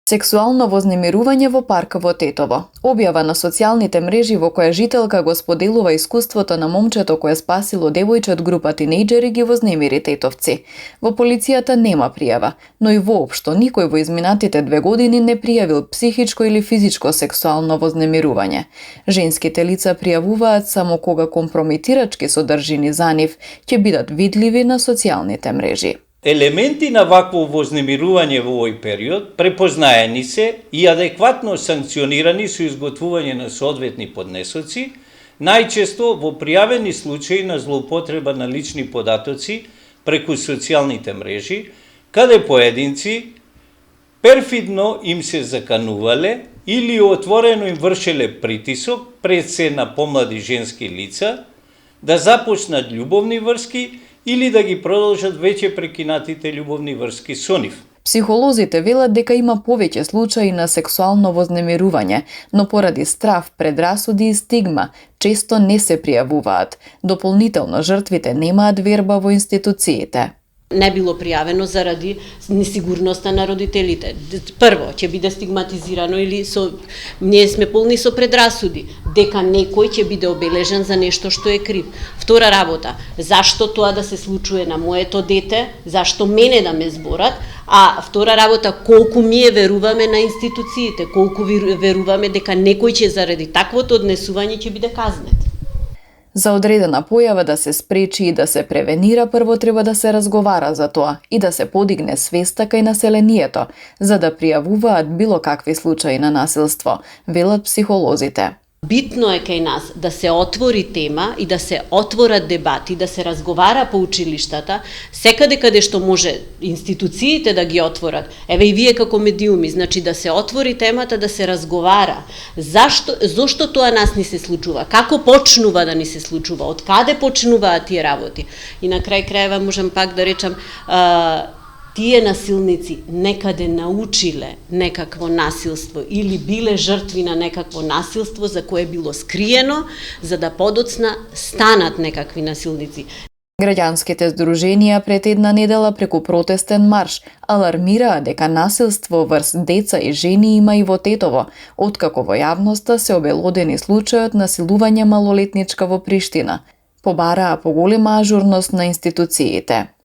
Сексуално вознемирување во парк во Тетово. Објава на социјалните мрежи во која жителка го споделува искуството на момчето кое спасило девојче од група тинејџери ги вознемири тетовци. Во полицијата нема пријава, но и воопшто никој во изминатите 2 години не пријавил психичко или физичко сексуално вознемирување. Женските лица пријавуваат само кога компрометирачки содржини за нив ќе бидат видливи на социјалните мрежи. Елементи на вакво вознемирување во овој период препознаени се и адекватно санкционирани со изготвување на соодветни поднесоци, најчесто во пријавени случаи на злоупотреба на лични податоци преку социјалните мрежи, каде поединци перфидно им се заканувале или отворено им вршеле притисок пред се на помлади женски лица да започнат љубовни врски или да ги продолжат веќе прекинатите љубовни врски со нив. Психолозите велат дека има повеќе случаи на сексуално вознемирување, но поради страв, предрасуди и стигма, често не се пријавуваат. Дополнително, жртвите немаат верба во институциите. Не било пријавено заради несигурноста на родителите. Прво, ќе биде стигматизирано или ние сме полни со предрасуди, дека некој ќе биде обележен за нешто што е крив. Втора работа, зашто тоа да се случува на моето дете, зашто мене да ме зборат, а втора работа, колку ние веруваме на институциите, колку веруваме дека некој ќе заради таквото однесување ќе биде казнет. За одредена појава да се спречи и да се превенира, прво треба да се разговара за тоа и да се подигне свеста кај населението, за да пријавуваат било какви случаи на насилство, велат психолозите. Битно е кај нас да се отвори тема и да се отворат дебати, да се разговара по училиштата, секаде каде што може институциите да ги отворат. Еве и вие како медиуми, значи да се отвори темата, да се разговара. Зошто тоа нас ни се случува? Како почнува да ни се случува? Од каде почнуваат тие работи? И на крај крајeva можам пак да речам, тие насилници некаде научиле некакво насилство или биле жртви на некакво насилство за кое било скриено, за да подоцна станат некакви насилници. Граѓанските здруженија пред една недела преку протестен марш алармираа дека насилство врз деца и жени има и во Тетово, откако во јавноста се обелодени случајот насилување малолетничка во Приштина. Побараа поголема ажурност на институциите.